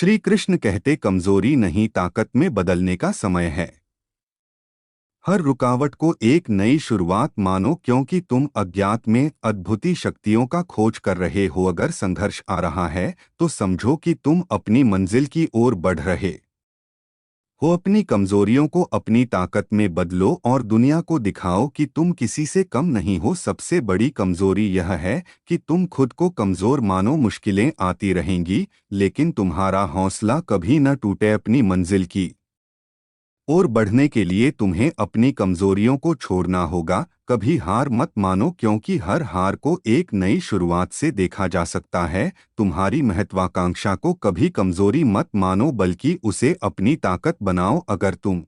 श्री कृष्ण कहते कमजोरी नहीं ताकत में बदलने का समय है। हर रुकावट को एक नई शुरुआत मानो क्योंकि तुम अज्ञात में अद्भुत शक्तियों का खोज कर रहे हो। अगर संघर्ष आ रहा है तो समझो कि तुम अपनी मंजिल की ओर बढ़ रहे हो। अपनी कमजोरियों को अपनी ताकत में बदलो और दुनिया को दिखाओ कि तुम किसी से कम नहीं हो। सबसे बड़ी कमजोरी यह है कि तुम खुद को कमजोर मानो। मुश्किलें आती रहेंगी लेकिन तुम्हारा हौसला कभी न टूटे। अपनी मंजिल की और बढ़ने के लिए तुम्हें अपनी कमजोरियों को छोड़ना होगा। कभी हार मत मानो क्योंकि हर हार को एक नई शुरुआत से देखा जा सकता है। तुम्हारी महत्वाकांक्षा को कभी कमजोरी मत मानो बल्कि उसे अपनी ताकत बनाओ। अगर तुम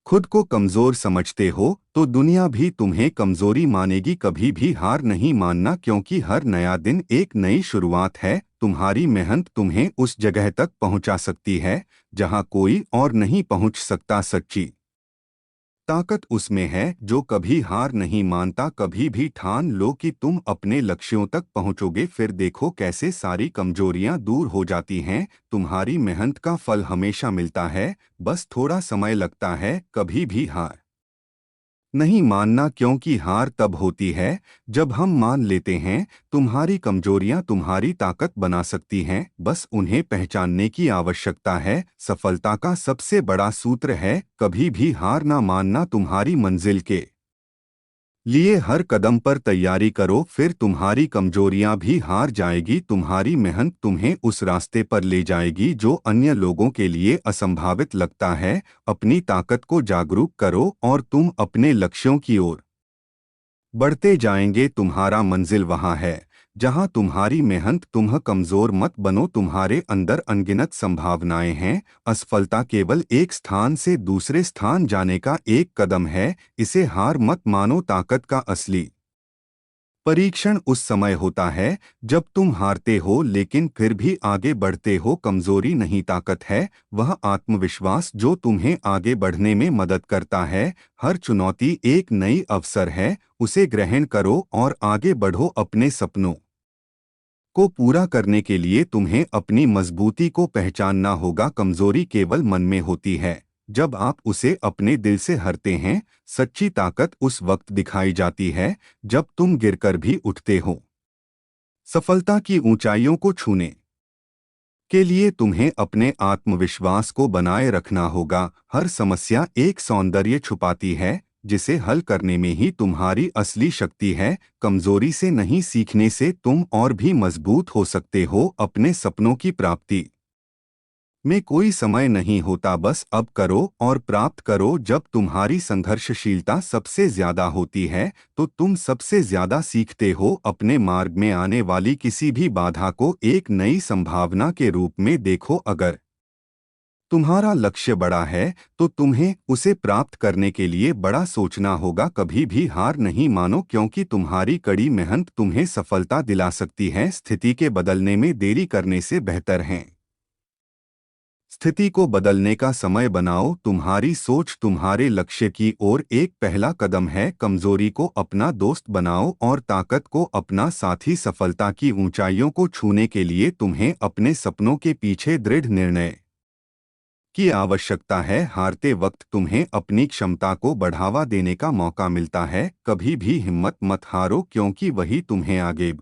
खुद को कमजोर समझते हो तो दुनिया भी तुम्हें कमजोरी मानेगी। कभी भी हार नहीं मानना क्योंकि हर नया दिन एक नई शुरुआत है। तुम्हारी मेहनत तुम्हें उस जगह तक पहुंचा सकती है जहां कोई और नहीं पहुंच सकता। सच्ची ताकत उसमें है जो कभी हार नहीं मानता। कभी भी ठान लो कि तुम अपने लक्ष्यों तक पहुंचोगे। फिर देखो कैसे सारी कमजोरियां दूर हो जाती हैं। तुम्हारी मेहनत का फल हमेशा मिलता है, बस थोड़ा समय लगता है। कभी भी हार नहीं मानना क्योंकि हार तब होती है जब हम मान लेते हैं। तुम्हारी कमजोरियां तुम्हारी ताकत बना सकती हैं, बस उन्हें पहचानने की आवश्यकता है। सफलता का सबसे बड़ा सूत्र है कभी भी हार ना मानना। तुम्हारी मंजिल के लिए हर कदम पर तैयारी करो, फिर तुम्हारी कमजोरियां भी हार जाएगी। तुम्हारी मेहनत तुम्हें उस रास्ते पर ले जाएगी जो अन्य लोगों के लिए असंभावित लगता है। अपनी ताकत को जागरूक करो और तुम अपने लक्ष्यों की ओर बढ़ते जाएंगे। तुम्हारा मंजिल वहां है जहां तुम्हारी मेहनत। तुम कमजोर मत बनो, तुम्हारे अंदर अनगिनत संभावनाएं हैं। असफलता केवल एक स्थान से दूसरे स्थान जाने का एक कदम है, इसे हार मत मानो। ताकत का असली परीक्षण उस समय होता है जब तुम हारते हो लेकिन फिर भी आगे बढ़ते हो। कमजोरी नहीं ताकत है, वह आत्मविश्वास जो तुम्हें आगे बढ़ने में मदद करता है। हर चुनौती एक नई अवसर है, उसे ग्रहण करो और आगे बढ़ो। अपने सपनों को पूरा करने के लिए तुम्हें अपनी मजबूती को पहचानना होगा। कमजोरी केवल मन में होती है जब आप उसे अपने दिल से हरते हैं। सच्ची ताकत उस वक्त दिखाई जाती है जब तुम गिरकर भी उठते हो। सफलता की ऊंचाइयों को छूने के लिए तुम्हें अपने आत्मविश्वास को बनाए रखना होगा। हर समस्या एक सौंदर्य छुपाती है जिसे हल करने में ही तुम्हारी असली शक्ति है। कमजोरी से नहीं, सीखने से तुम और भी मजबूत हो सकते हो। अपने सपनों की प्राप्ति में कोई समय नहीं होता, बस अब करो और प्राप्त करो। जब तुम्हारी संघर्षशीलता सबसे ज्यादा होती है तो तुम सबसे ज्यादा सीखते हो। अपने मार्ग में आने वाली किसी भी बाधा को एक नई संभावना के रूप में देखो। अगर तुम्हारा लक्ष्य बड़ा है तो तुम्हें उसे प्राप्त करने के लिए बड़ा सोचना होगा। कभी भी हार नहीं मानो क्योंकि तुम्हारी कड़ी मेहनत तुम्हें सफलता दिला सकती है। स्थिति के बदलने में देरी करने से बेहतर है स्थिति को बदलने का समय बनाओ। तुम्हारी सोच तुम्हारे लक्ष्य की ओर एक पहला कदम है। कमजोरी को अपना दोस्त बनाओ और ताकत को अपना साथी। सफलता की ऊंचाइयों को छूने के लिए तुम्हें अपने सपनों के पीछे दृढ़ निर्णय की आवश्यकता है। हारते वक्त तुम्हें अपनी क्षमता को बढ़ावा देने का मौका मिलता है। कभी भी हिम्मत मत हारो क्योंकि वही तुम्हें आगे